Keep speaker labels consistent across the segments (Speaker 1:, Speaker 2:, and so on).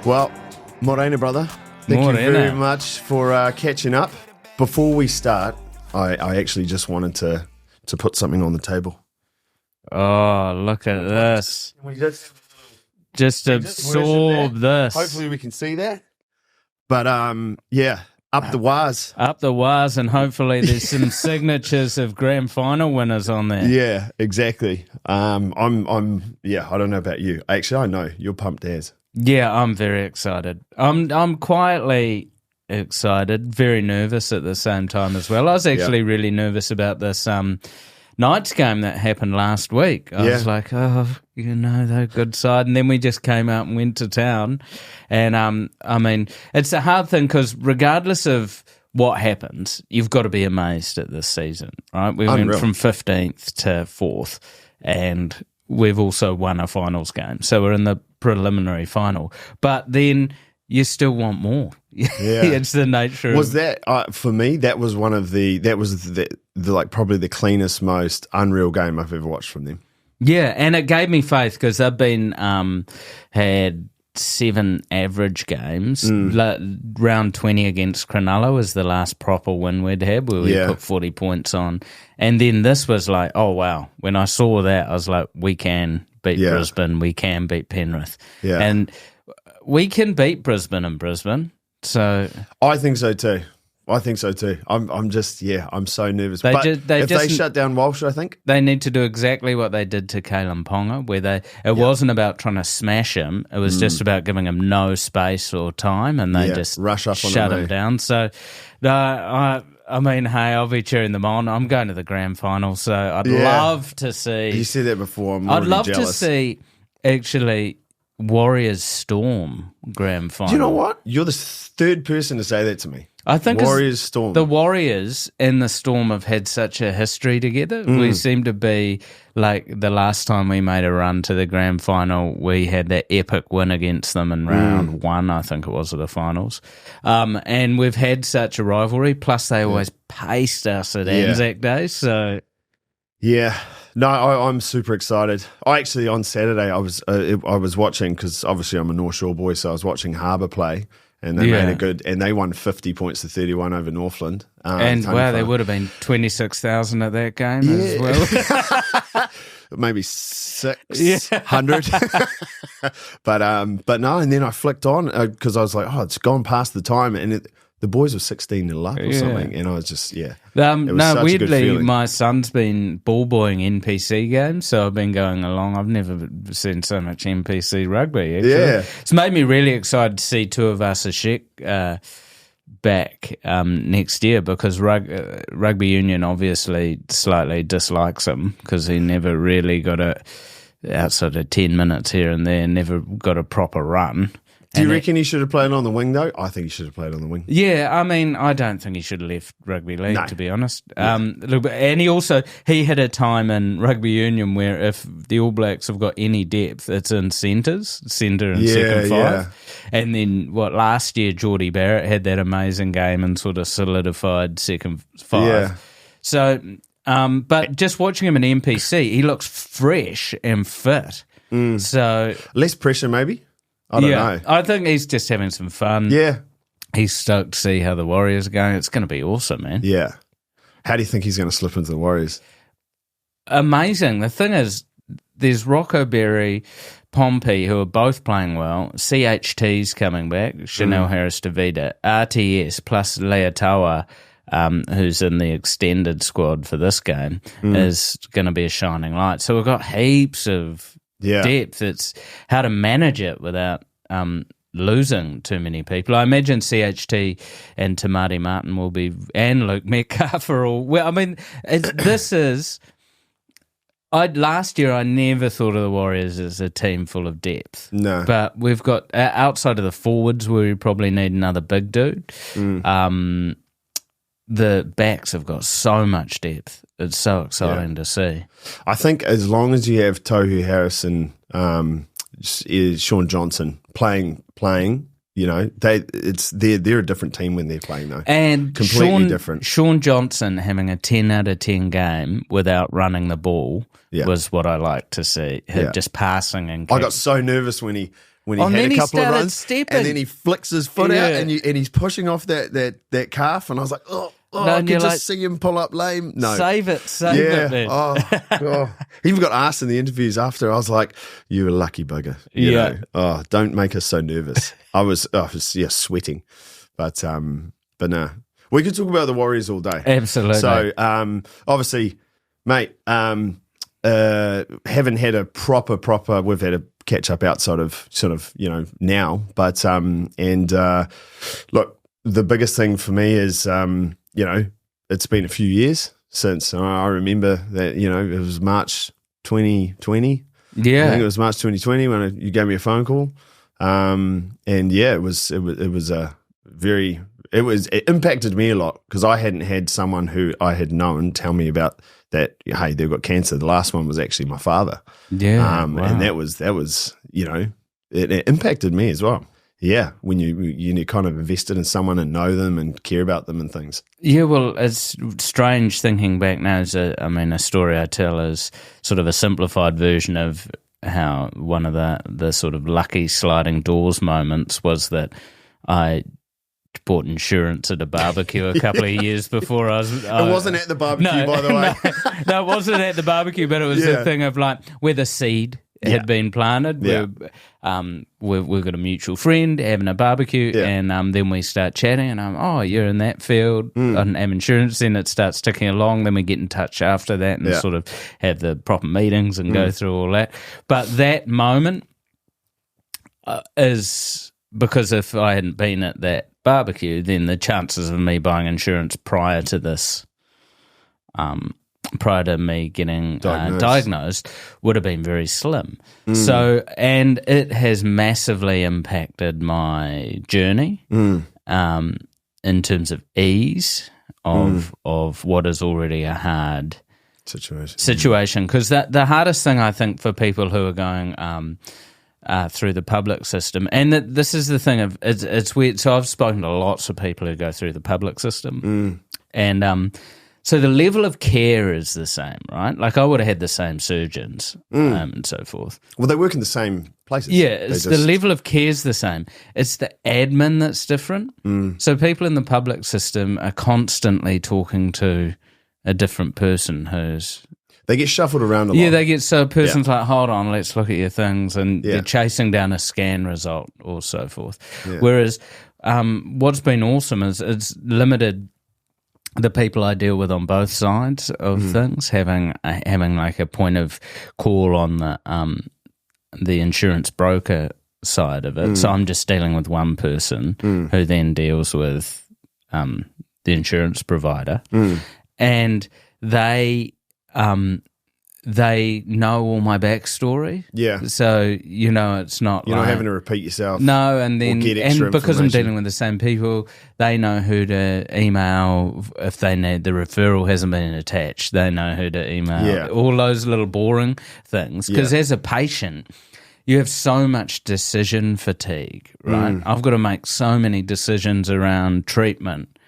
Speaker 1: Well, Morena, brother, thank you very much for catching up. Before we start, I actually just wanted to put something on the table.
Speaker 2: Oh, look at this.
Speaker 1: Can we
Speaker 2: just absorb this.
Speaker 1: Hopefully we can see that. But, yeah, up the wires.
Speaker 2: Up the wires, and hopefully there's some signatures of grand final winners on there.
Speaker 1: Yeah, exactly. I don't know about you. Actually, I know. You're pumped as.
Speaker 2: Yeah, I'm very excited. I'm quietly excited, very nervous at the same time as well. I was actually really nervous about this Knights game that happened last week. I was like, they're a good side. And then we just came out and went to town. And, I mean, it's a hard thing because regardless of what happens, you've got to be amazed at this season, right? We went from 15th to 4th, and we've also won a finals game. So we're in the preliminary final. But then you still want more. Yeah. It's the nature
Speaker 1: was that for me, that was probably the cleanest, most unreal game I've ever watched from them.
Speaker 2: Yeah, and it gave me faith because they've been had 7 average games. Round 20 against Cronulla was the last proper win we'd had where we put 40 points on. And then this was like, oh, wow. When I saw that, I was like, we can beat Brisbane, we can beat Penrith. Yeah. And we can beat Brisbane in Brisbane. So
Speaker 1: I think so too. I'm so nervous. They shut down Walsh, I think
Speaker 2: they need to do exactly what they did to Kalen Ponga, where it wasn't about trying to smash him. It was just about giving him no space or time, and they just
Speaker 1: rush up on
Speaker 2: shut him down. So, I mean, hey, I'll be cheering them on. I'm going to the grand final, so I'd love to see.
Speaker 1: You said that before.
Speaker 2: I'd love
Speaker 1: jealous.
Speaker 2: to see actually Warriors Storm grand final.
Speaker 1: Do you know what? You're the third person to say that to me.
Speaker 2: I think
Speaker 1: Warriors Storm.
Speaker 2: The Warriors and the Storm have had such a history together. We seem to be like the last time we made a run to the grand final, we had that epic win against them in round 1, I think it was, of the finals. And we've had such a rivalry. Plus, they always paced us at Anzac Day. So,
Speaker 1: yeah. No, I'm super excited. On Saturday I was watching, because obviously I'm a North Shore boy, so I was watching Harbour play, and they made and they won 50 points to 31 over Northland.
Speaker 2: And wow, there would have been 26,000 at that game as well.
Speaker 1: Maybe 600. But no, and then I flicked on because I was like, it's gone past the time, and the boys were 16-0 up or something, and I was just, it was such
Speaker 2: weirdly,
Speaker 1: a good feeling.
Speaker 2: My son's been ball-boying NPC games, so I've been going along. I've never seen so much NPC rugby, actually. Yeah. It's made me really excited to see 2 of us back next year, because rugby union obviously slightly dislikes him because he never really got outside of 10 minutes here and there, never got a proper run.
Speaker 1: Do you reckon he should have played on the wing, though? I think he should have played on the wing.
Speaker 2: Yeah, I mean, I don't think he should have left rugby league, to be honest. And he had a time in rugby union where if the All Blacks have got any depth, it's in centre and second 5. Yeah. And then, last year, Geordie Barrett had that amazing game and sort of solidified second 5. Yeah. So, but just watching him in NPC, he looks fresh and fit. So
Speaker 1: less pressure, maybe? I don't know.
Speaker 2: I think he's just having some fun.
Speaker 1: Yeah.
Speaker 2: He's stoked to see how the Warriors are going. It's going to be awesome, man.
Speaker 1: Yeah. How do you think he's going to slip into the Warriors?
Speaker 2: Amazing. The thing is, there's Rocco Berry, Pompey, who are both playing well. CHT's coming back, Chanel Harris-Davida, RTS plus Leotawa, who's in the extended squad for this game, is going to be a shining light. So we've got heaps of depth. It's how to manage it without losing too many people. I imagine CHT and Tamati Martin will be, and Luke Metcalf are all. Well, I mean, last year I never thought of the Warriors as a team full of depth.
Speaker 1: No,
Speaker 2: but we've got outside of the forwards where we probably need another big dude. The backs have got so much depth. It's so exciting to see. I
Speaker 1: think as long as you have Tohu Harris and Sean Johnson playing, they're a different team when they're playing, though.
Speaker 2: And
Speaker 1: completely different.
Speaker 2: Sean Johnson having a 10 out of 10 game without running the ball was what I like to see. Just passing and
Speaker 1: I got so nervous when he when he had a couple of runs,
Speaker 2: stepping.
Speaker 1: and then he flicks his foot out, and he's pushing off that calf, and I was like, I could just see him pull up lame. No,
Speaker 2: save it, man.
Speaker 1: He even got asked in the interviews after. I was like, "You a lucky bugger." You know? Oh, don't make us so nervous. I was sweating, but no. We could talk about the Warriors all day.
Speaker 2: Absolutely.
Speaker 1: So, obviously, mate, haven't had a proper. We've had a catch up outside of sort of now, but look, the biggest thing for me is it's been a few years since I remember that it was March 2020. Yeah, I think it was March 2020 when you gave me a phone call, it impacted me a lot because I hadn't had someone who I had known tell me about that. Hey, they've got cancer. The last one was actually my father.
Speaker 2: Yeah, wow.
Speaker 1: And that was it impacted me as well. Yeah, when you kind of invested in someone and know them and care about them and things.
Speaker 2: Yeah, well, it's strange thinking back now. A story I tell is sort of a simplified version of how one of the sort of lucky sliding doors moments was that I bought insurance at a barbecue a couple of years before I was...
Speaker 1: It wasn't at the barbecue, by the way.
Speaker 2: No, it wasn't at the barbecue, but it was the thing of like where the seed had been planted. Yeah. We've got a mutual friend having a barbecue, and then we start chatting, and you're in that field, and have insurance. Then it starts ticking along. Then we get in touch after that and sort of have the proper meetings and go through all that. But that moment is because if I hadn't been at that barbecue, then the chances of me buying insurance prior to this, prior to me getting diagnosed, would have been very slim. So, and it has massively impacted my journey in terms of ease of what is already a hard situation. Because the hardest thing I think for people who are going through the public system, and this is the thing of it's weird. So I've spoken to lots of people who go through the public system, and so the level of care is the same, right? Like I would have had the same surgeons and so forth.
Speaker 1: Well, they work in the same places.
Speaker 2: Yeah, the level of care is the same. It's the admin that's different. So people in the public system are constantly talking to a different person who's...
Speaker 1: They get shuffled around a lot.
Speaker 2: Yeah, they get so a person's like, hold on, let's look at your things, and they're chasing down a scan result or so forth. Yeah. Whereas what's been awesome is it's limited the people I deal with on both sides of things, having like a point of call on the insurance broker side of it. So I'm just dealing with one person who then deals with the insurance provider, and they know all my backstory. Yeah. So, it's not
Speaker 1: You're not having to repeat yourself.
Speaker 2: No, and then because I'm dealing with the same people, they know who to email if they need the referral hasn't been attached. They know who to email. Yeah. All those little boring things. Because as a patient, you have so much decision fatigue, right? I've got to make so many decisions around treatment,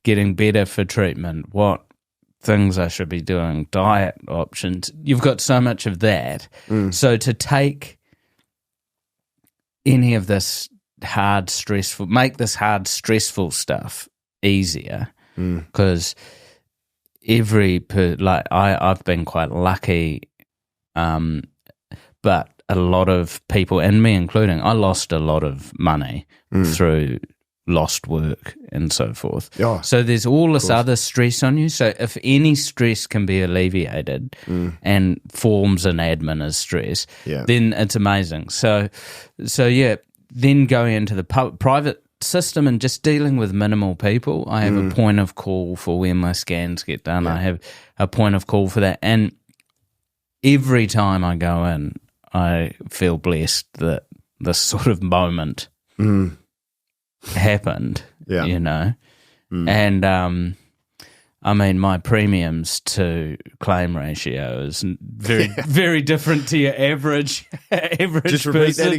Speaker 2: getting better for treatment, what things I should be doing, diet options. You've got so much of that. So to take any of this make this hard, stressful stuff easier, because I've been quite lucky, but a lot of people, and me including, I lost a lot of money through lost work and so forth. Yeah, so there's all this other stress on you. So if any stress can be alleviated and forms an admin as stress, then it's amazing. So then going into the private system and just dealing with minimal people, I have a point of call for when my scans get done. I have a point of call for that. And every time I go in, I feel blessed that this sort of moment happened, and I mean, my premiums to claim ratio is very, very different to your average
Speaker 1: Just repeat
Speaker 2: person.
Speaker 1: That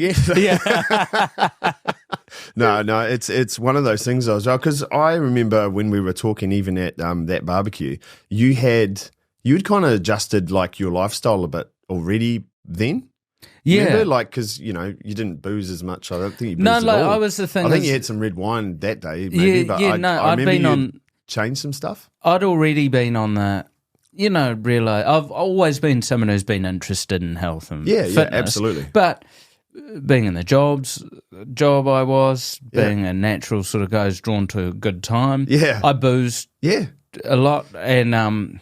Speaker 1: again. No, it's one of those things as well, because I remember when we were talking, even at that barbecue, you had kind of adjusted like your lifestyle a bit already then.
Speaker 2: Yeah.
Speaker 1: Remember, like, because, you didn't booze as much. I don't think you boozed
Speaker 2: No,
Speaker 1: at
Speaker 2: like,
Speaker 1: all.
Speaker 2: I was the thing.
Speaker 1: I think you had some red wine that day, maybe, but I remember you changed some stuff.
Speaker 2: I'd already been on the, realize I've always been someone who's been interested in health and fitness.
Speaker 1: Yeah, absolutely.
Speaker 2: But being in the job I was, being a natural sort of guy who's drawn to a good time.
Speaker 1: Yeah.
Speaker 2: I boozed a lot, and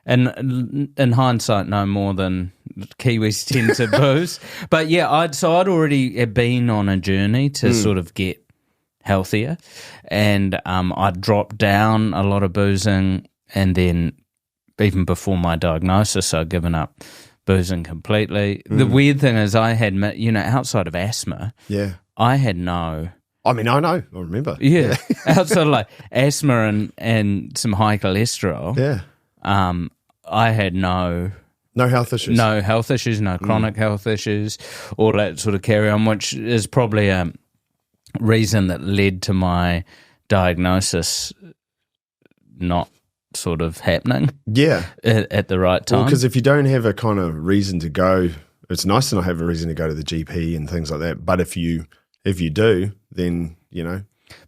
Speaker 2: in hindsight, no more than Kiwis tend to booze. But yeah, I'd already been on a journey to sort of get healthier, and I'd dropped down a lot of boozing, and then even before my diagnosis, I'd given up boozing completely. The weird thing is I had, outside of asthma, I had no...
Speaker 1: I mean, I know. I remember.
Speaker 2: Yeah. Outside of like asthma and some high cholesterol.
Speaker 1: Yeah.
Speaker 2: I had no
Speaker 1: health issues.
Speaker 2: No health issues, no chronic health issues, all that sort of carry on, which is probably a reason that led to my diagnosis not sort of happening at the right time.
Speaker 1: Well, because if you don't have a kind of reason to go, it's nice to not have a reason to go to the GP and things like that. But if you do, then,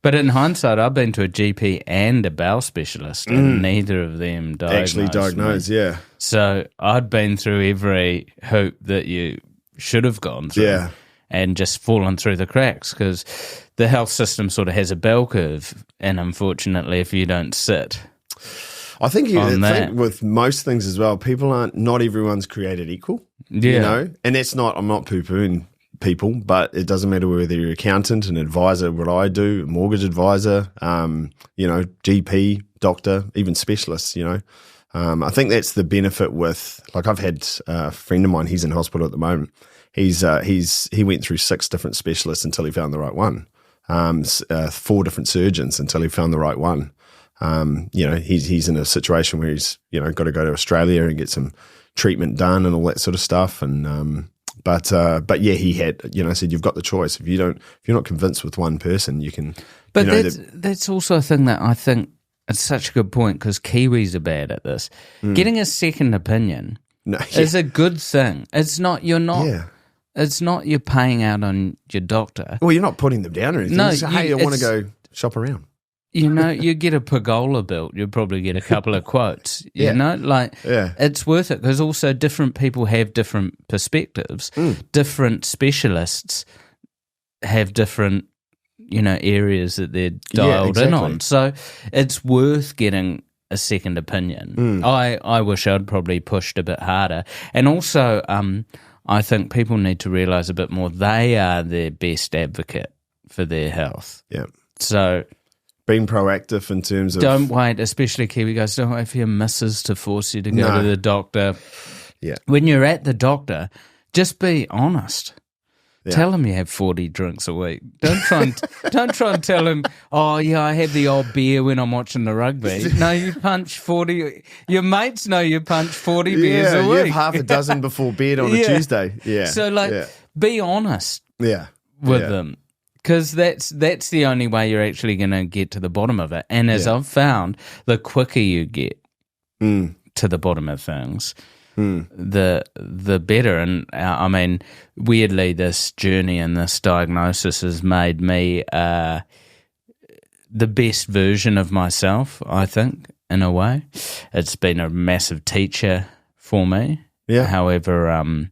Speaker 2: But in hindsight, I've been to a GP and a bowel specialist, and neither of them diagnosed me.
Speaker 1: Yeah.
Speaker 2: So I'd been through every hoop that you should have gone through, and just fallen through the cracks, because the health system sort of has a bell curve, and unfortunately, if you don't sit,
Speaker 1: I think with most things as well, not everyone's created equal. And that's not. I'm not poo-pooing people, but it doesn't matter whether you're an accountant, an advisor, what I do, a mortgage advisor, GP, doctor, even specialists, I think that's the benefit with, like, I've had a friend of mine, he's in hospital at the moment. He went through 6 different specialists until he found the right one. 4 different surgeons until he found the right one. He's in a situation where he's, got to go to Australia and get some treatment done and all that sort of stuff. And, But he had, said you've got the choice. If you're not convinced with one person, you can.
Speaker 2: But that's also a thing that I think it's such a good point, because Kiwis are bad at this. Getting a second opinion is a good thing. It's not It's not you're paying out on your doctor.
Speaker 1: Well, you're not putting them down or anything. No, hey, I want to go shop around.
Speaker 2: You get a pergola built, you'll probably get a couple of quotes. It's worth it, because also different people have different perspectives. Different specialists have different, areas that they're dialed in on. So it's worth getting a second opinion. I wish I'd probably pushed a bit harder. And also, I think people need to realise a bit more they are their best advocate for their health.
Speaker 1: Yeah.
Speaker 2: So
Speaker 1: being proactive in terms of...
Speaker 2: Don't wait, especially Kiwi guys, don't wait for your missus to force you to go to the doctor.
Speaker 1: Yeah.
Speaker 2: When you're at the doctor, just be honest. Yeah. Tell him you have 40 drinks a week. Don't try and tell him, oh, yeah, I have the odd beer when I'm watching the rugby. No, you punch 40. Your mates know you punch 40 beers a week.
Speaker 1: You have half a dozen before bed on a Tuesday. Yeah.
Speaker 2: So, be honest with them. Because that's the only way you're actually going to get to the bottom of it. And as I've found, the quicker you get to the bottom of things, the better. And I mean, weirdly, this journey and this diagnosis has made me the best version of myself, I think, in a way. It's been a massive teacher for me. Yeah. However, I'm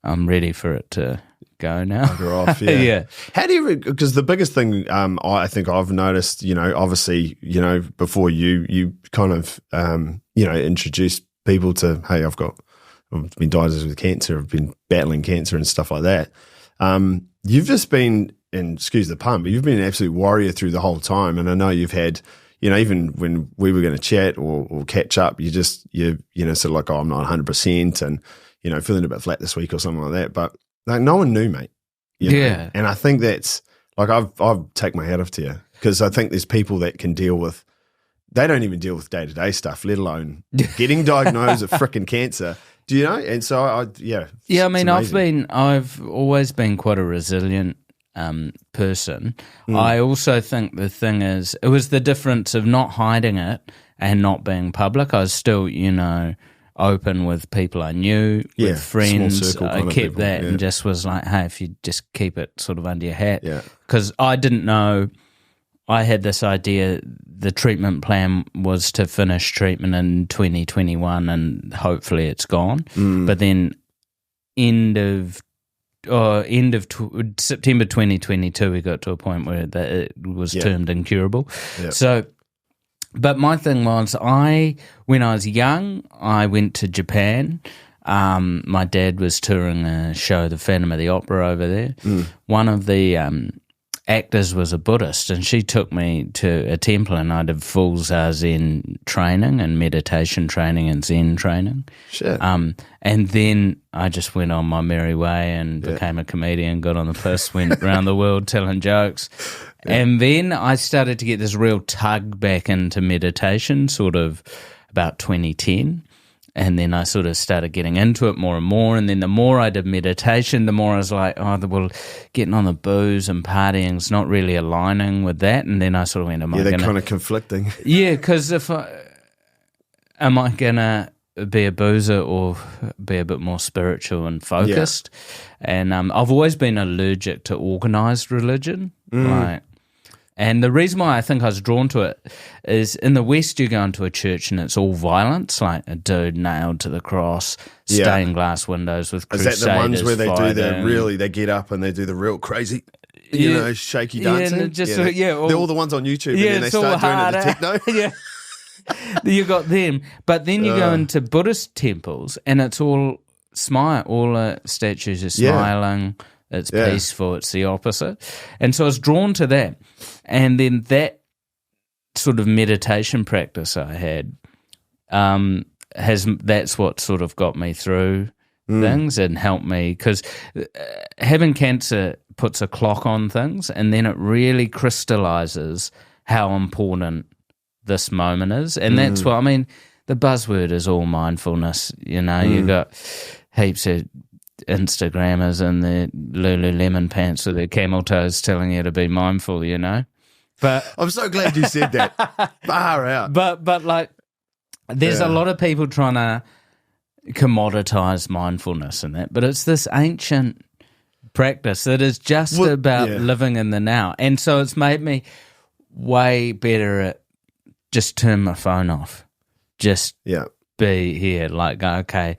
Speaker 2: ready for it to go now.
Speaker 1: Off, yeah. How do you? Because the biggest thing I think I've noticed, obviously, before you kind of, introduced people to, hey, I've been diagnosed with cancer, I've been battling cancer and stuff like that. You've just been, and excuse the pun, but you've been an absolute warrior through the whole time. And I know you've had, even when we were going to chat or catch up, you sort of like, oh, I'm not 100% and, feeling a bit flat this week or something like that. But like, no one knew, mate.
Speaker 2: Yeah.
Speaker 1: And I think that's, like, I've taken my hat off to you, because I think there's people that can deal with, they don't even deal with day-to-day stuff, let alone getting diagnosed with frickin' cancer. Do you know? And so,
Speaker 2: Yeah, I mean, I've always been quite a resilient person. I also think the thing is, it was the difference of not hiding it and not being public. I was still, open with people I knew, with friends. I kept that and just was like, hey, if you just keep it sort of under your hat. Because I didn't know, I had this idea the treatment plan was to finish treatment in 2021 and hopefully it's gone. But then end of September 2022, we got to a point where it was termed incurable. So, but my thing was, when I was young, I went to Japan. My dad was touring a show, the Phantom of the Opera, over there. One of the actors was a Buddhist, and she took me to a temple, and I did full Zazen training and meditation training and Zen training.
Speaker 1: Shit.
Speaker 2: And then I just went on my merry way and became a comedian, got on the piss, went around the world telling jokes. And then I started to get this real tug back into meditation, sort of about 2010. And then I sort of started getting into it more and more. And then the more I did meditation, the more I was like, well, getting on the booze and partying is not really aligning with that. And then I sort of went,
Speaker 1: they're kind of conflicting.
Speaker 2: Yeah, because am I going to be a boozer or be a bit more spiritual and focused? And I've always been allergic to organised religion. And the reason why I think I was drawn to it is in the West you go into a church and it's all violence, like a dude nailed to the cross, stained glass windows with crusaders.
Speaker 1: Is that the ones where they
Speaker 2: fighting.
Speaker 1: they get up and they do the real crazy, shaky dancing? They're all the ones on YouTube and then they start doing it to techno.
Speaker 2: You got them. But then you go into Buddhist temples and it's all smile, all the statues are smiling. It's peaceful, it's the opposite. And so I was drawn to that. And then that sort of meditation practice I had that's what sort of got me through things and helped me, because having cancer puts a clock on things and then it really crystallizes how important this moment is. And that's what, I mean, the buzzword is all mindfulness, you got heaps of Instagrammers in their Lululemon pants with their camel toes telling you to be mindful, But
Speaker 1: I'm so glad you said that. Far out.
Speaker 2: But like, there's a lot of people trying to commoditize mindfulness and that, but it's this ancient practice that is just about living in the now. And so it's made me way better at just turn my phone off. Just be here, like, okay,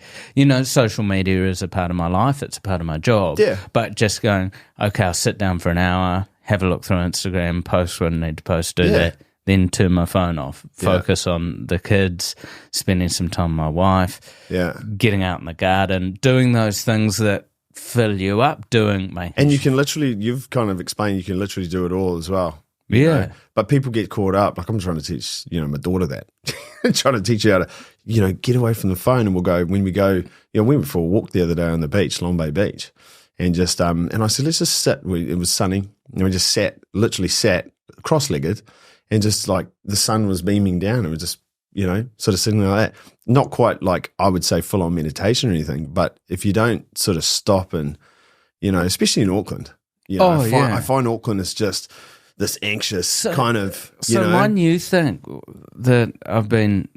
Speaker 2: social media is a part of my life, it's a part of my job, but just going, okay, I'll sit down for an hour, have a look through Instagram, post when I need to post, do that, then turn my phone off, focus on the kids, spending some time with my wife, getting out in the garden, doing those things that fill you up,
Speaker 1: and you can literally, you've kind of explained, you can literally do it all as well. But people get caught up. Like, I'm trying to teach, my daughter that. Trying to teach her how to, get away from the phone. And we'll go, when we go, we went for a walk the other day on the beach, Long Bay Beach. And just, and I said, let's just sit. It was sunny. And we just literally sat cross-legged. And just like the sun was beaming down. And we just, sort of sitting like that. Not quite like, I would say, full on meditation or anything. But if you don't sort of stop and, especially in Auckland, I find Auckland is just this anxious kind of,
Speaker 2: one new thing that I've been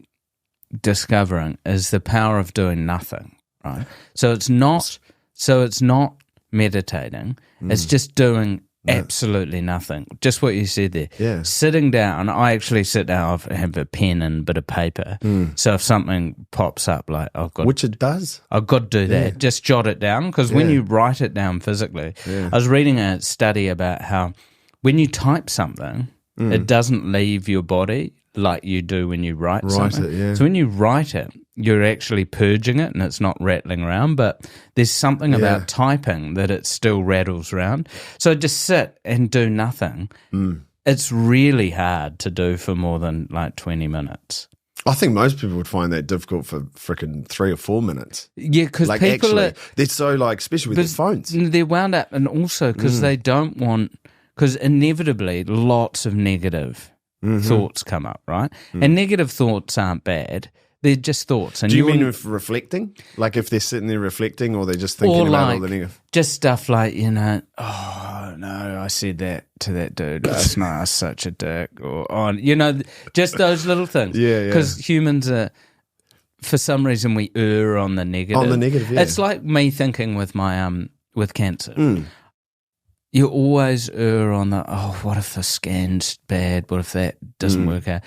Speaker 2: discovering is the power of doing nothing, right? So it's not meditating. It's just doing absolutely nothing. Just what you said there.
Speaker 1: Yeah.
Speaker 2: Sitting down, I actually sit down, I have a pen and a bit of paper. So if something pops up, like
Speaker 1: which it does.
Speaker 2: I've got to do that. Just jot it down, because when you write it down physically, I was reading a study about how when you type something, it doesn't leave your body like you do when you write something. So when you write it, you're actually purging it and it's not rattling around. But there's something about typing that it still rattles around. So just sit and do nothing. It's really hard to do for more than like 20 minutes.
Speaker 1: I think most people would find that difficult for freaking 3 or 4 minutes.
Speaker 2: Yeah, because people
Speaker 1: they're so especially with their phones.
Speaker 2: They're wound up, and also because they don't want... Because inevitably lots of negative thoughts come up, right? And negative thoughts aren't bad. They're just thoughts. And
Speaker 1: do you mean with reflecting? Like if they're sitting there reflecting, or they're just thinking about all the negative?
Speaker 2: Just stuff like, oh, no, I said that to that dude last night. I was such a dick. Or, just those little things.
Speaker 1: Yeah.
Speaker 2: Because humans are... for some reason we err on the negative.
Speaker 1: On the negative, yeah.
Speaker 2: It's like me thinking with my with cancer. You always err on the, what if the scan's bad? What if that doesn't work out?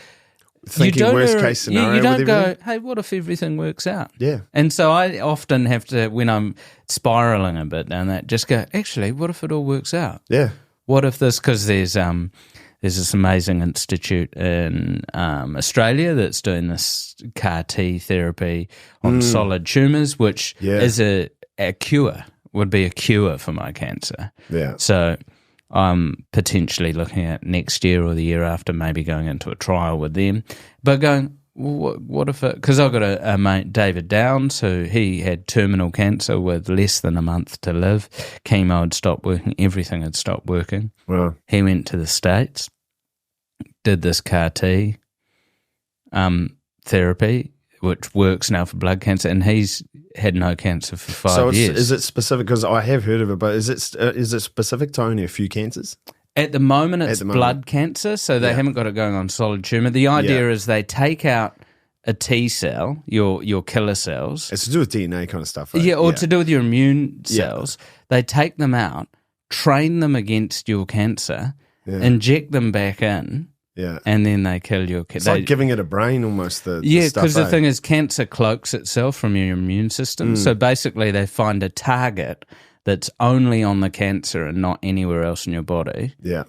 Speaker 1: Thinking worst case scenario.
Speaker 2: You don't go, hey, what if everything works out?
Speaker 1: Yeah.
Speaker 2: And so I often have to, when I'm spiraling a bit down that, just go, actually, what if it all works out?
Speaker 1: Yeah.
Speaker 2: What if this, because there's this amazing institute in Australia that's doing this CAR T therapy on solid tumours, which is a cure, would be a cure for my cancer.
Speaker 1: Yeah.
Speaker 2: So I'm potentially looking at next year or the year after maybe going into a trial with them. But going, what if it... Because I've got a mate, David Downs, who he had terminal cancer with less than a month to live. Chemo had stopped working. Everything had stopped working.
Speaker 1: Wow.
Speaker 2: He went to the States, did this CAR T therapy, which works now for blood cancer, and he's had no cancer for 5 years.
Speaker 1: So is it specific? Because I have heard of it, but is it specific to only a few cancers?
Speaker 2: At the moment, it's blood cancer, so they haven't got it going on solid tumour. The idea is they take out a T cell, your killer cells.
Speaker 1: It's to do with DNA kind of stuff, right?
Speaker 2: Yeah, or to do with your immune cells. They take them out, train them against your cancer, inject them back in, and then they kill your cancer.
Speaker 1: It's like giving it a brain almost.
Speaker 2: Because the thing is, cancer cloaks itself from your immune system. So basically they find a target that's only on the cancer and not anywhere else in your body.
Speaker 1: Yeah.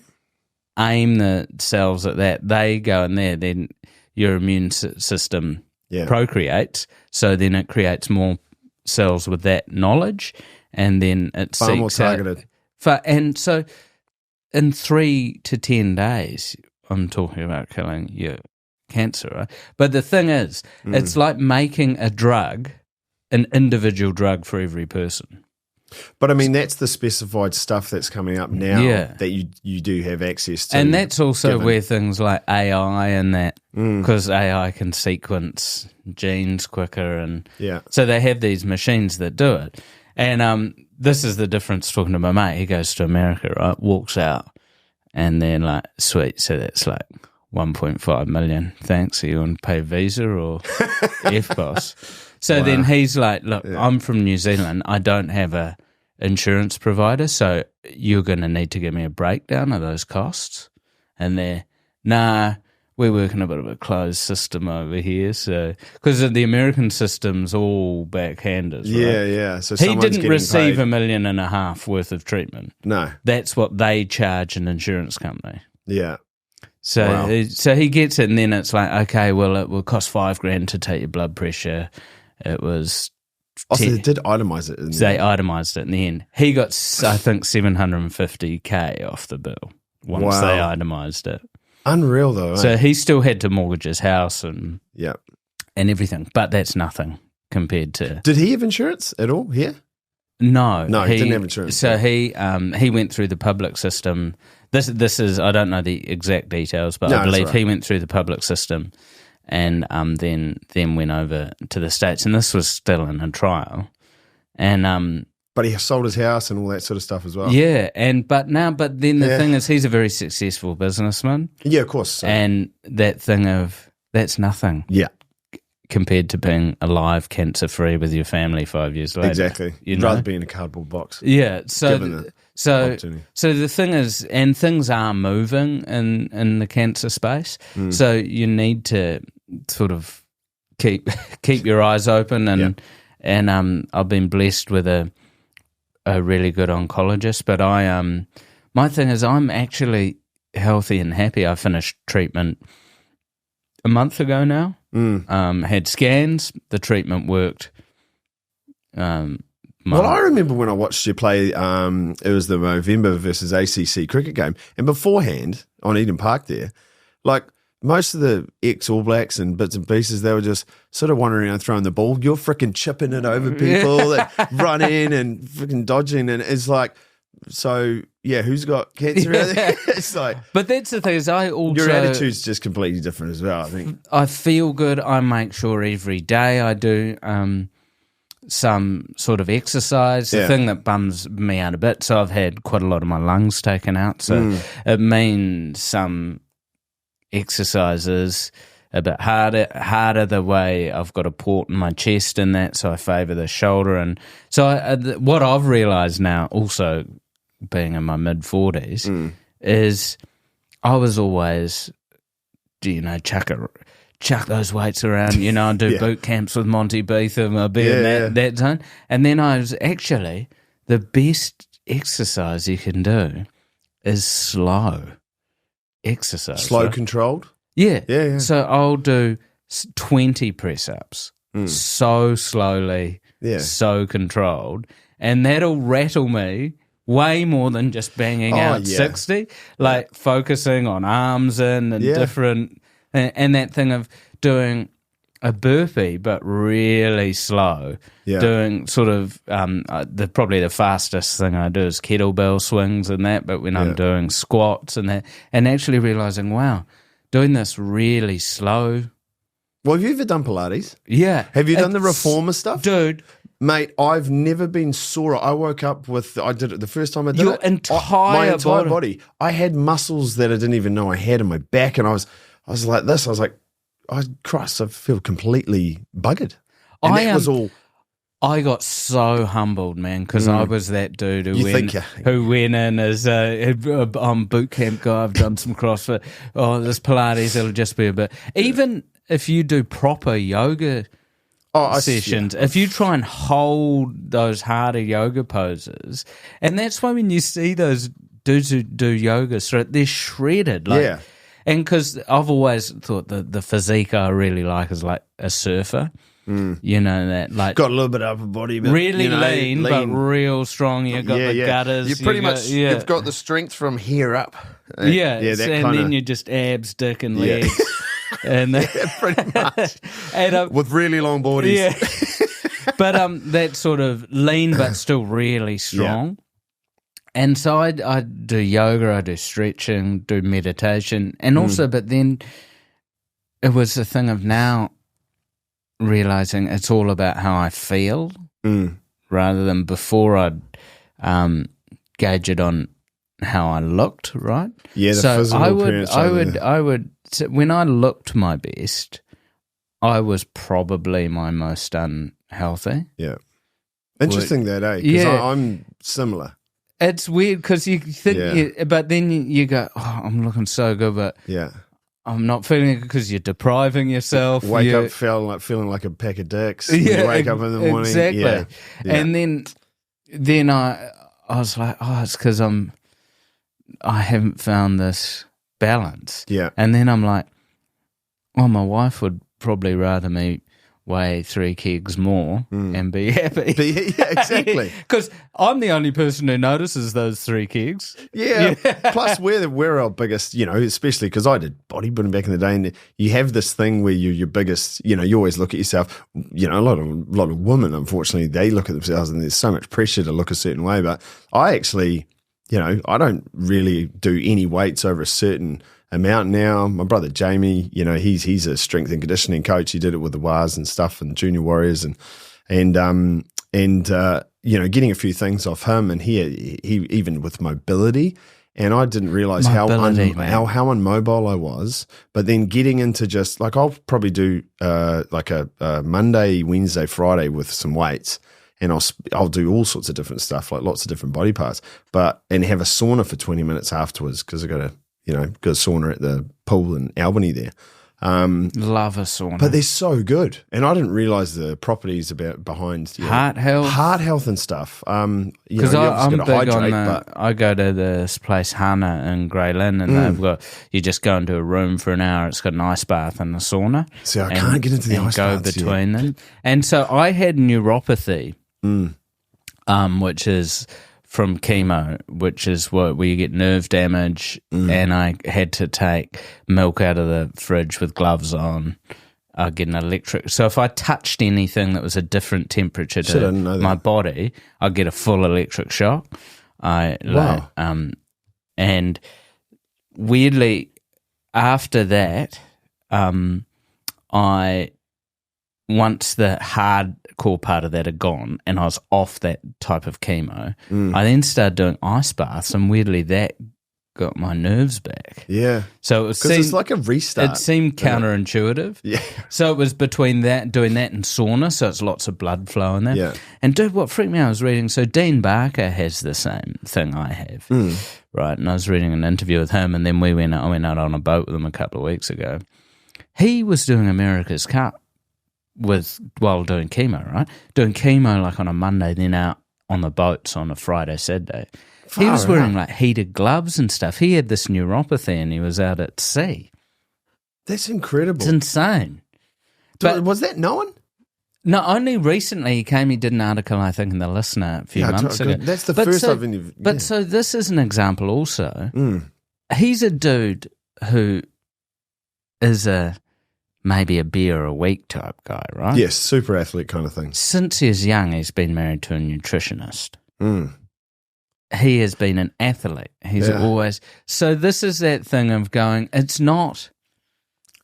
Speaker 2: Aim the cells at that. They go in there, then your immune system procreates. So then it creates more cells with that knowledge, and then it
Speaker 1: far more targeted.
Speaker 2: And so in 3 to 10 days, I'm talking about killing your cancer, right? But the thing is, it's like making a drug, an individual drug for every person.
Speaker 1: But I mean, that's the specified stuff that's coming up now that you do have access to.
Speaker 2: And that's also where things like AI and that, because AI can sequence genes quicker. And so they have these machines that do it. And this is the difference talking to my mate. He goes to America, right? Walks out. And then like, sweet, so that's like 1.5 million. Thanks. Are you want to pay Visa or EFTPOS? So then he's like, look, I'm from New Zealand. I don't have a insurance provider, so you're going to need to give me a breakdown of those costs. And they're, nah, we work in a bit of a closed system over here. So because the American system's all backhanders, right?
Speaker 1: Yeah. So
Speaker 2: he didn't receive $1.5 million worth of treatment.
Speaker 1: No.
Speaker 2: That's what they charge an insurance company.
Speaker 1: Yeah.
Speaker 2: So he gets it, and then it's like, okay, well, it will cost $5,000 to take your blood pressure. It was...
Speaker 1: so they did itemize it.
Speaker 2: They itemized it in the end. He got, I think, $750K off the bill once they itemized it.
Speaker 1: Unreal, though.
Speaker 2: So he still had to mortgage his house and everything, but that's nothing compared to...
Speaker 1: Did he have insurance at all here?
Speaker 2: No.
Speaker 1: No, he didn't have insurance.
Speaker 2: So he went through the public system. This is, I don't know the exact details, but I believe he went through the public system and then went over to the States, and this was still in a trial. And
Speaker 1: but he sold his house and all that sort of stuff as well.
Speaker 2: Yeah, but then the thing is, he's a very successful businessman.
Speaker 1: Yeah, of course. So.
Speaker 2: And that thing of, that's nothing.
Speaker 1: Yeah.
Speaker 2: Compared to being alive, cancer-free with your family 5 years later.
Speaker 1: Exactly. You'd rather be in a cardboard box.
Speaker 2: Yeah, so the thing is, and things are moving in the cancer space, so you need to sort of keep your eyes open, and I've been blessed with a really good oncologist, but my thing is, I'm actually healthy and happy. I finished treatment a month ago now. Had scans. The treatment worked.
Speaker 1: Well, I remember when I watched you play, it was the Movember versus ACC cricket game, and beforehand on Eden Park there, like most of the ex-All Blacks and bits and pieces, they were just sort of wandering around throwing the ball. You're freaking chipping it over people and running and freaking dodging, and it's like, so yeah, who's got cancer out there? It's like,
Speaker 2: but that's the thing is, your
Speaker 1: attitude's just completely different as well. I think
Speaker 2: I feel good. I make sure every day I do some sort of exercise. The thing that bums me out a bit, so I've had quite a lot of my lungs taken out. So it means some exercises. a bit harder the way I've got a port in my chest and that, so I favour the shoulder. And so what I've realised now, also being in my mid-40s, is I was always, chuck those weights around, and do boot camps with Monty Beetham. I'll be in that zone. And then I was actually, the best exercise you can do is slow exercise.
Speaker 1: Slow controlled?
Speaker 2: Yeah. So I'll do 20 press-ups so slowly, so controlled, and that'll rattle me way more than just banging out 60, focusing on arms and different, and that thing of doing a burpee but really slow, doing sort of probably the fastest thing I do is kettlebell swings and that, but when I'm doing squats and that, and actually realising, wow, doing this really slow.
Speaker 1: Well, have you ever done Pilates?
Speaker 2: Yeah.
Speaker 1: Have you done the reformer stuff?
Speaker 2: Dude.
Speaker 1: Mate, I've never been sore. I woke up I did it the first time I did
Speaker 2: it. My entire
Speaker 1: body. I had muscles that I didn't even know I had in my back, and I was like this. I was like, oh, Christ, I feel completely buggered. And that was all.
Speaker 2: I got so humbled, man, because I was that dude who went in as I'm boot camp guy. I've done some CrossFit. Oh, this Pilates, it'll just be a bit. Even if you do proper yoga sessions, if you try and hold those harder yoga poses, and that's why when you see those dudes who do yoga, they're shredded. And because I've always thought the physique I really like is like a surfer. That
Speaker 1: got a little bit of upper body, but
Speaker 2: really lean, but real strong. You've got the gutters.
Speaker 1: You pretty much you've got the strength from here up.
Speaker 2: And then you just abs, dick, and legs, and
Speaker 1: pretty much, and, with really long bodies.
Speaker 2: Yeah, but that sort of lean, but still really strong. And so I do yoga, I do stretching, do meditation, and also, but then it was the thing of now realizing it's all about how I feel rather than before I'd gauge it on how I looked, right?
Speaker 1: Yeah, the physical appearance.
Speaker 2: I would when I looked my best, I was probably my most unhealthy.
Speaker 1: Yeah. Interesting because I'm similar.
Speaker 2: It's weird because you think, but then you go, oh, I'm looking so good, but I'm not feeling it because you're depriving yourself.
Speaker 1: Wake up feeling like a pack of dicks. You wake up in the morning.
Speaker 2: Exactly. Yeah. And then I was like, oh, it's because I haven't found this balance.
Speaker 1: Yeah.
Speaker 2: And then I'm like, oh, my wife would probably rather me weigh 3 kegs more and be happy.
Speaker 1: Yeah, exactly.
Speaker 2: Because I'm the only person who notices those 3 kegs.
Speaker 1: Yeah. Plus, we're our biggest, especially because I did bodybuilding back in the day, and you have this thing where you're your biggest, you always look at yourself. A lot of women, unfortunately, they look at themselves and there's so much pressure to look a certain way. But I actually, I don't really do any weights over a certain amount now. My brother Jamie, he's a strength and conditioning coach. He did it with the Wars and stuff and Junior Warriors and getting a few things off him, and he even with mobility. And I didn't realize how unmobile I was. But then getting into just like I'll probably do like a Monday, Wednesday, Friday with some weights. And I'll do all sorts of different stuff, like lots of different body parts, and have a sauna for 20 minutes afterwards because I got a sauna at the pool in Albany there.
Speaker 2: Love a sauna.
Speaker 1: But they're so good. And I didn't realise the properties behind
Speaker 2: heart
Speaker 1: health and stuff.
Speaker 2: Because I'm big on I go to this place, Hana in Grey Lynn, and they've got, you just go into a room for an hour, it's got an ice bath and a sauna.
Speaker 1: See, I can't get into the ice baths.
Speaker 2: Go between them. And so I had neuropathy, which is from chemo, which is where you get nerve damage, and I had to take milk out of the fridge with gloves on. I get an electric. So if I touched anything that was a different temperature to my body, I'd get a full electric shock.
Speaker 1: Wow.
Speaker 2: And weirdly, after that, once the hardcore part of that had gone and I was off that type of chemo, I then started doing ice baths, and weirdly that got my nerves back.
Speaker 1: Yeah.
Speaker 2: So
Speaker 1: because it's like a restart.
Speaker 2: It seemed counterintuitive.
Speaker 1: Yeah.
Speaker 2: So it was between doing that and sauna, so it's lots of blood flow in there.
Speaker 1: Yeah.
Speaker 2: And dude, what freaked me out, I was reading, so Dean Barker has the same thing I have, right? And I was reading an interview with him, and then I went out on a boat with him a couple of weeks ago. He was doing America's Cup while doing chemo, right? Doing chemo like on a Monday, then out on the boats on a Friday, Saturday. He was wearing like heated gloves and stuff. He had this neuropathy and he was out at sea.
Speaker 1: That's incredible.
Speaker 2: It's insane.
Speaker 1: But was that known?
Speaker 2: No, only recently he did an article, I think, in The Listener a few months ago.
Speaker 1: That's the first I've been...
Speaker 2: But so this is an example also. He's a dude who is maybe a beer a week type guy, right?
Speaker 1: Yes, super athlete kind of thing.
Speaker 2: Since he's young, he's been married to a nutritionist. He has been an athlete. He's always... So this is that thing of going, it's not...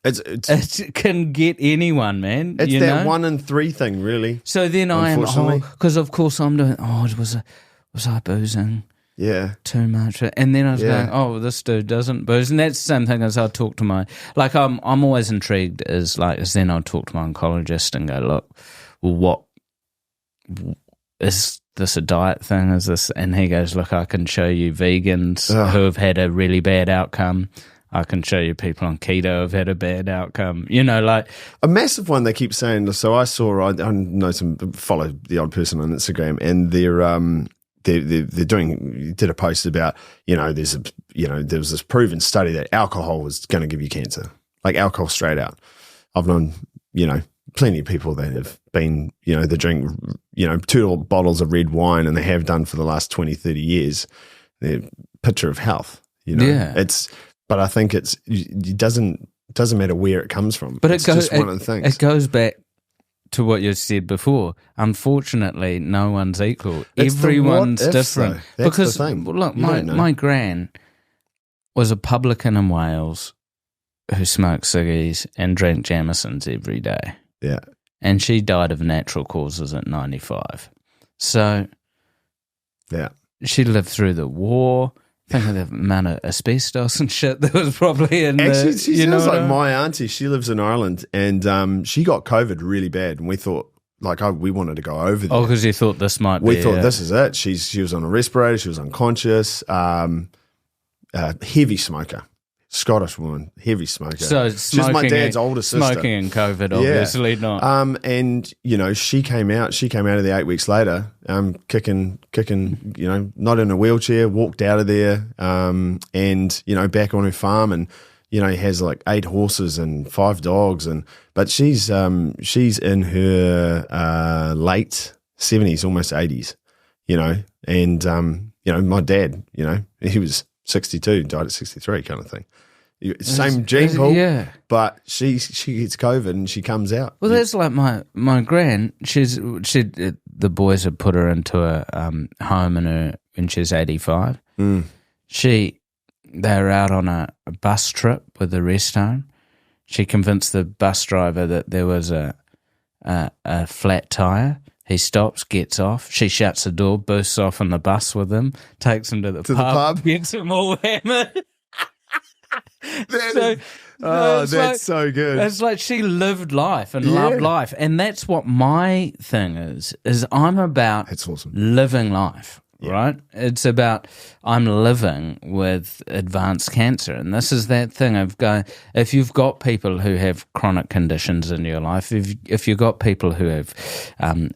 Speaker 2: It can get anyone, man.
Speaker 1: It's that 1 in 3 thing, really.
Speaker 2: So then I am... Because of course I'm doing... was I boozing?
Speaker 1: Yeah.
Speaker 2: Too much. And then I was going, this dude doesn't booze. And that's the same thing as I talk to my... Like, I'm always intrigued as then I'll talk to my oncologist and go, look, well, what... Is this a diet thing? Is this? And he goes, look, I can show you vegans who have had a really bad outcome. I can show you people on keto who have had a bad outcome. You know, like
Speaker 1: a massive one. They keep saying. So I know follow the Odd Person on Instagram, and they're did a post about there was this proven study that alcohol was going to give you cancer, like alcohol straight out. I've known plenty of people that have been, they drink, 2 bottles of red wine, and they have done for the last 20, 30 years. They're a picture of health,
Speaker 2: Yeah.
Speaker 1: But I think it doesn't matter where it comes from.
Speaker 2: But
Speaker 1: it's just one of the things.
Speaker 2: It goes back to what you said before. Unfortunately, no one's equal. Everyone's different.
Speaker 1: That's
Speaker 2: because
Speaker 1: the thing.
Speaker 2: Look, my gran was a publican in Wales who smoked ciggies and drank Jamesons every day.
Speaker 1: Yeah.
Speaker 2: And she died of natural causes at 95. So
Speaker 1: yeah,
Speaker 2: she lived through the war. Think of the amount of asbestos and shit that was probably in
Speaker 1: Actually, she sounds like my auntie. She lives in Ireland, and she got COVID really bad, and we thought, we wanted to go over there.
Speaker 2: Oh, because you thought this might
Speaker 1: we thought this is it. She was on a respirator. She was unconscious. Heavy smoker. Scottish woman, heavy smoker.
Speaker 2: So
Speaker 1: she's my dad's older sister.
Speaker 2: Smoking and COVID, obviously not.
Speaker 1: And she came out. She came out of there 8 weeks later, kicking. Not in a wheelchair. Walked out of there, and back on her farm, and has like 8 horses and 5 dogs, but she's in her late 70s, almost 80s, and my dad, he was 62, died at 63, kind of thing. Same gene pool, but she gets COVID and she comes out.
Speaker 2: Well, that's like my gran. The boys have put her into a home when she's 85. They were out on a bus trip with the rest home. She convinced the bus driver that there was a flat tire. He stops, gets off. She shuts the door, bursts off on the bus with him, takes him to the pub, gets him all hammered.
Speaker 1: That's so good.
Speaker 2: It's like she lived life and loved life. And that's what my thing is I'm about living life. Right? It's about I'm living with advanced cancer. And this is that thing of going, if you've got people who have chronic conditions in your life, if you've got people who have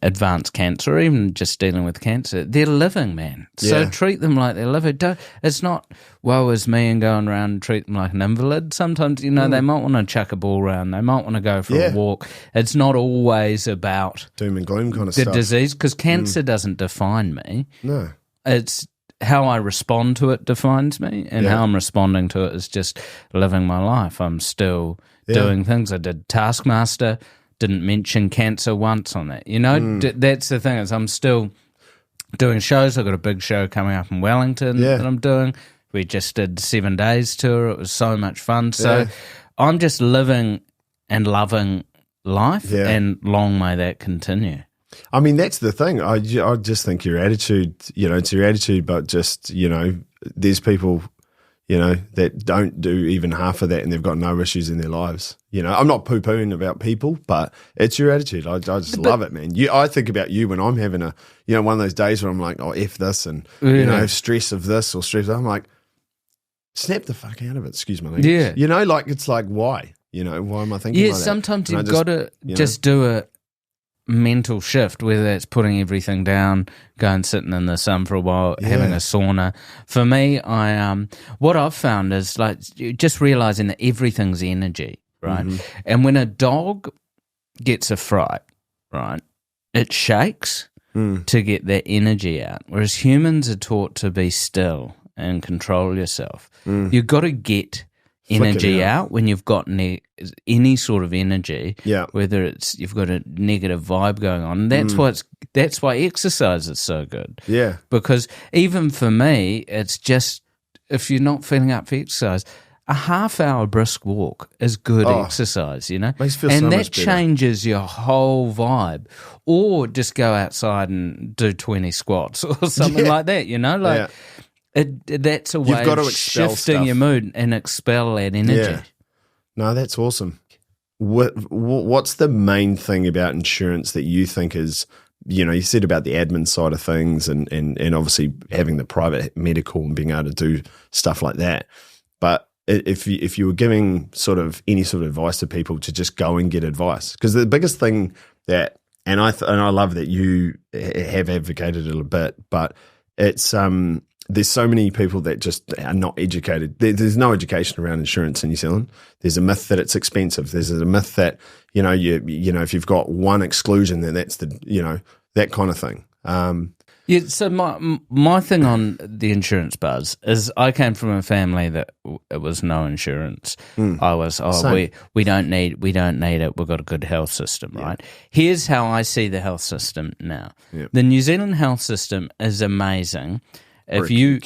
Speaker 2: advanced cancer or even just dealing with cancer, they're living, man. So treat them like they're living. It's not, woe is me, and going around and treat them like an invalid. Sometimes, they might want to chuck a ball around. They might want to go for a walk. It's not always about
Speaker 1: doom and gloom kind of
Speaker 2: the disease, because cancer doesn't define me.
Speaker 1: No.
Speaker 2: It's how I respond to it defines me, and how I'm responding to it is just living my life. I'm still doing things. I did Taskmaster, didn't mention cancer once on that. That's the thing, is I'm still doing shows. I've got a big show coming up in Wellington that I'm doing. We just did 7 days tour. It was so much fun. So I'm just living and loving life, and long may that continue.
Speaker 1: I mean, that's the thing. I just think your attitude, it's your attitude, but just, there's people, that don't do even half of that and they've got no issues in their lives. I'm not poo-pooing about people, but it's your attitude. I just love it, man. I think about you when I'm having one of those days where I'm like, oh, F this and, stress of this or stress. I'm like, snap the fuck out of it. Excuse my language.
Speaker 2: Yeah.
Speaker 1: It's like, why? Why am I thinking like that?
Speaker 2: Yeah, sometimes you've got to just do a mental shift, whether it's putting everything down, going sitting in the sun for a while, having a sauna. For me, what I've found is like just realizing that everything's energy, right? Mm-hmm. And when a dog gets a fright, right, it shakes to get that energy out, whereas humans are taught to be still and control yourself. You've got to get energy out when you've got any sort of energy, whether it's you've got a negative vibe going on. That's why exercise is so good.
Speaker 1: Yeah,
Speaker 2: because even for me, it's just if you're not feeling up for exercise, a half-hour brisk walk is good exercise.
Speaker 1: Makes you feel
Speaker 2: and
Speaker 1: so
Speaker 2: that
Speaker 1: much better.
Speaker 2: changes your whole vibe. Or just go outside and do 20 squats or something like that. That's a way of shifting your mood and expel that energy.
Speaker 1: Yeah. No, that's awesome. What's the main thing about insurance that you think is, you said about the admin side of things and obviously having the private medical and being able to do stuff like that. But if you were giving sort of any sort of advice to people to just go and get advice, because the biggest thing that, and I love that you have advocated it a bit, but it's there's so many people that just are not educated. There's no education around insurance in New Zealand. There's a myth that it's expensive. There's a myth that, if you've got one exclusion, then that's that kind of thing.
Speaker 2: So my thing on the insurance buzz is I came from a family that it was no insurance. I was, we don't need it. We've got a good health system, right? Here's how I see the health system now. The New Zealand health system is amazing. If you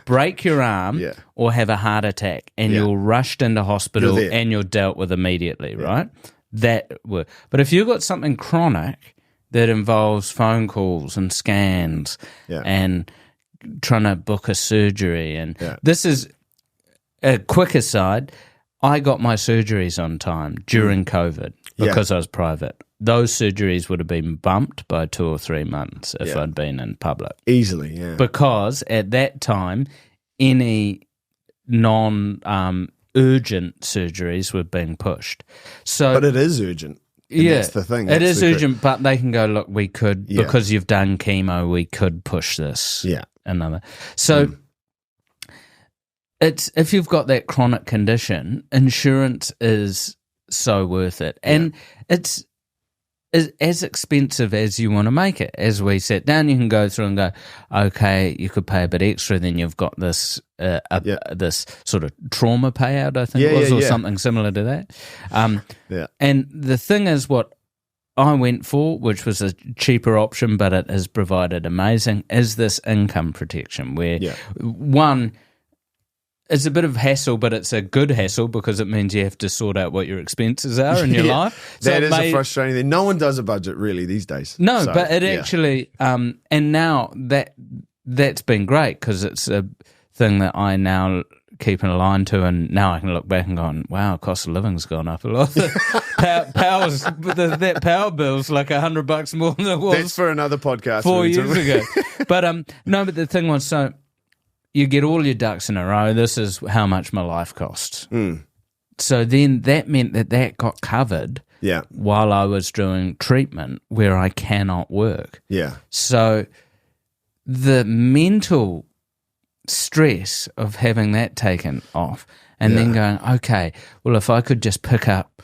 Speaker 2: break your arm or have a heart attack and you're rushed into hospital and you're dealt with immediately, right? That works. But if you've got something chronic that involves phone calls and scans and trying to book a surgery, and this is a quick aside, I got my surgeries on time during COVID because I was private. Those surgeries would have been bumped by 2 or 3 months if I'd been in public.
Speaker 1: Easily, yeah.
Speaker 2: Because at that time, any non-urgent surgeries were being pushed.
Speaker 1: But it is urgent. That's the thing.
Speaker 2: It is urgent, but they can go, look, we could, because you've done chemo, we could push this.
Speaker 1: Yeah.
Speaker 2: Another. So it's if you've got that chronic condition, insurance is so worth it. And it's as expensive as you want to make it. As we sat down, you can go through and go, okay, you could pay a bit extra, then you've got this this sort of trauma payout, I think it was, or something similar to that. And the thing is, what I went for, which was a cheaper option, but it has provided amazing, is this income protection, where one, it's a bit of hassle, but it's a good hassle because it means you have to sort out what your expenses are in your life. So
Speaker 1: that is a frustrating thing. No one does a budget really these days.
Speaker 2: No, but it actually, and now that's been great because it's a thing that I now keep an line to, and now I can look back and go, wow, cost of living's gone up a lot. That power bill's like $100 more than it was.
Speaker 1: That's for another podcast.
Speaker 2: 4 years ago. But no, but the thing was, so you get all your ducks in a row. This is how much my life costs. So then that meant that got covered while I was doing treatment where I cannot work. So the mental stress of having that taken off and then going, okay, well, if I could just pick up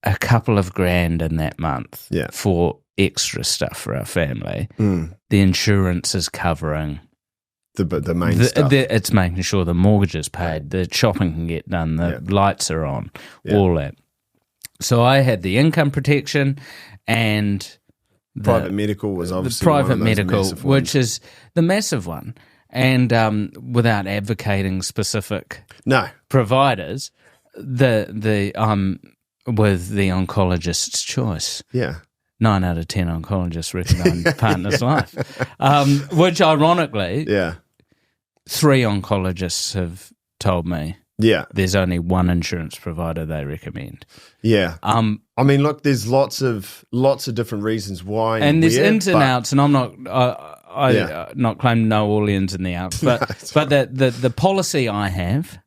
Speaker 2: a couple of grand in that month for extra stuff for our family, the insurance is covering
Speaker 1: the main stuff.
Speaker 2: It's making sure the mortgage is paid, the shopping can get done, the lights are on, all that. So I had the income protection and
Speaker 1: private medical was obviously
Speaker 2: the private medical, which is the massive one. And without advocating specific providers, the with the oncologist's choice. 9 out of 10 oncologists recommend Partners Life, which ironically 3 oncologists have told me there's only one insurance provider they recommend.
Speaker 1: Yeah. I mean, look, there's lots of different reasons why,
Speaker 2: and there's ins and outs, and I'm not not claiming no all ins and the outs, but the policy I have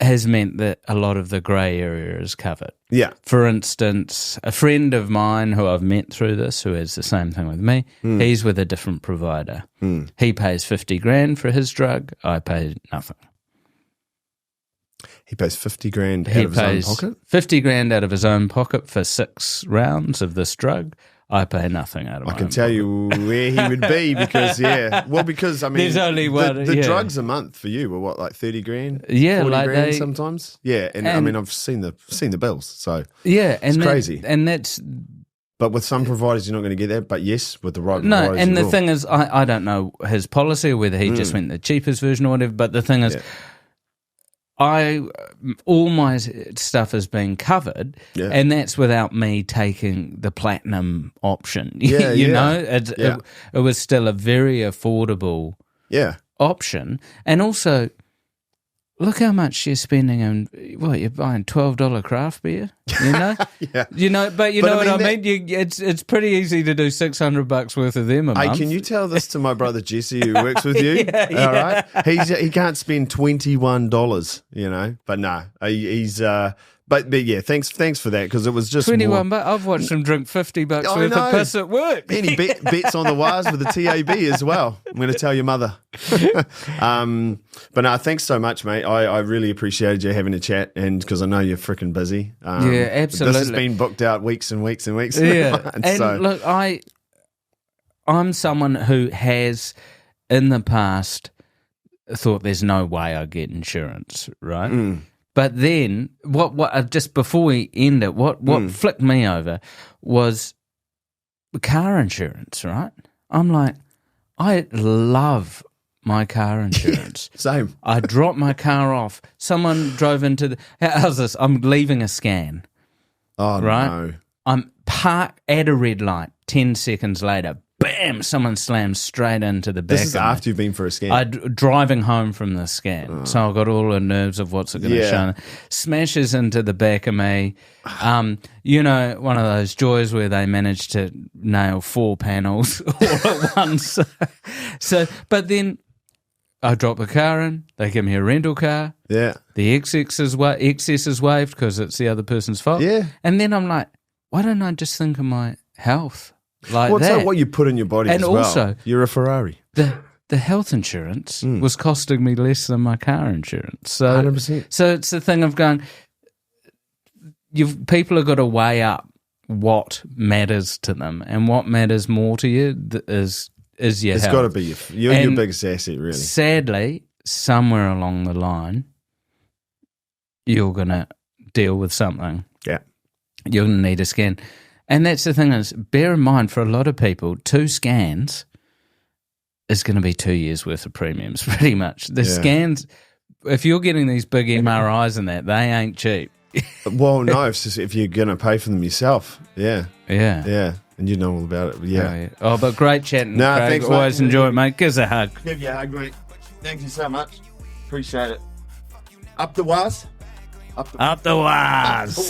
Speaker 2: has meant that a lot of the grey area is covered.
Speaker 1: Yeah.
Speaker 2: For instance, a friend of mine who I've met through this, who has the same thing with me, he's with a different provider. He pays $50,000 for his drug. I pay nothing.
Speaker 1: He pays $50,000 out of his own pocket?
Speaker 2: $50,000 out of his own pocket for 6 rounds of this drug. I pay nothing out of my own
Speaker 1: I can tell you where he would be because, because I mean,
Speaker 2: there's only one,
Speaker 1: the drugs a month for you were what, like $30,000?
Speaker 2: Yeah,
Speaker 1: $40,000 sometimes. Yeah, and I mean, I've seen the bills, so
Speaker 2: it's
Speaker 1: crazy.
Speaker 2: And that's.
Speaker 1: But with some providers, you're not going to get that. But yes, with the right
Speaker 2: no,
Speaker 1: providers,
Speaker 2: and the thing is, I don't know his policy or whether he just went the cheapest version or whatever. But the thing is. All my stuff is being covered, and that's without me taking the platinum option. You know, it was still a very affordable option, and also look how much you're spending on. Well, you're buying $12 craft beer. You know, but you know what I mean. It's pretty easy to do $600 worth of them a month.
Speaker 1: Hey, can you tell this to my brother Jesse who works with you? All right, he can't spend $21. You know, but no, he's. But yeah, thanks for that because it was just
Speaker 2: $21. I've watched him drink $50 worth of piss at work.
Speaker 1: And he bets on the wires with the TAB as well. I'm going to tell your mother. But no, thanks so much, mate. I really appreciated you having a chat, and because I know you're freaking busy.
Speaker 2: Yeah, absolutely.
Speaker 1: This has been booked out weeks and weeks and weeks.
Speaker 2: Yeah, and look, I'm someone who has in the past thought there's no way I get insurance, right? But then, what just before we end it, what flicked me over was car insurance, right? I'm like, I love my car insurance.
Speaker 1: Same.
Speaker 2: I dropped my car off. Someone drove into the... How's this? I'm leaving a scan.
Speaker 1: Oh,
Speaker 2: right?
Speaker 1: No.
Speaker 2: I'm parked at a red light. 10 seconds later, bam, someone slams straight into the back.
Speaker 1: This is after you've been for a scan.
Speaker 2: Driving home from the scan. So I've got all the nerves of what's it going to show. Smashes into the back of me. You know, one of those joys where they manage to nail 4 panels all at once. But then I drop the car in. They give me a rental car.
Speaker 1: Yeah.
Speaker 2: The excess is waived because it's the other person's fault.
Speaker 1: Yeah.
Speaker 2: And then I'm like, why don't I just think of my health? Like
Speaker 1: it's
Speaker 2: that.
Speaker 1: like what you put in your body
Speaker 2: and
Speaker 1: as well.
Speaker 2: Also,
Speaker 1: you're a Ferrari.
Speaker 2: The health insurance was costing me less than my car insurance. So
Speaker 1: 100%.
Speaker 2: So it's the thing of going, people have got to weigh up what matters to them, and what matters more to you is your health.
Speaker 1: It's got to be your biggest asset, really.
Speaker 2: Sadly, somewhere along the line, you're going to deal with something.
Speaker 1: Yeah.
Speaker 2: You're going to need a scan. And that's the thing is, bear in mind, for a lot of people, 2 scans is going to be 2 years' worth of premiums, pretty much. The scans, if you're getting these big MRIs and that, they ain't cheap.
Speaker 1: Well, no, it's just if you're going to pay for them yourself. Yeah.
Speaker 2: Yeah.
Speaker 1: Yeah. And you know all about it. Yeah.
Speaker 2: Oh, but great chatting.
Speaker 1: No,
Speaker 2: Craig.
Speaker 1: thanks,
Speaker 2: Always
Speaker 1: mate.
Speaker 2: enjoy it, mate. Give us a hug.
Speaker 1: Give you a hug, mate. Thank you so much. Appreciate it. Up the wires.
Speaker 2: Up the wires.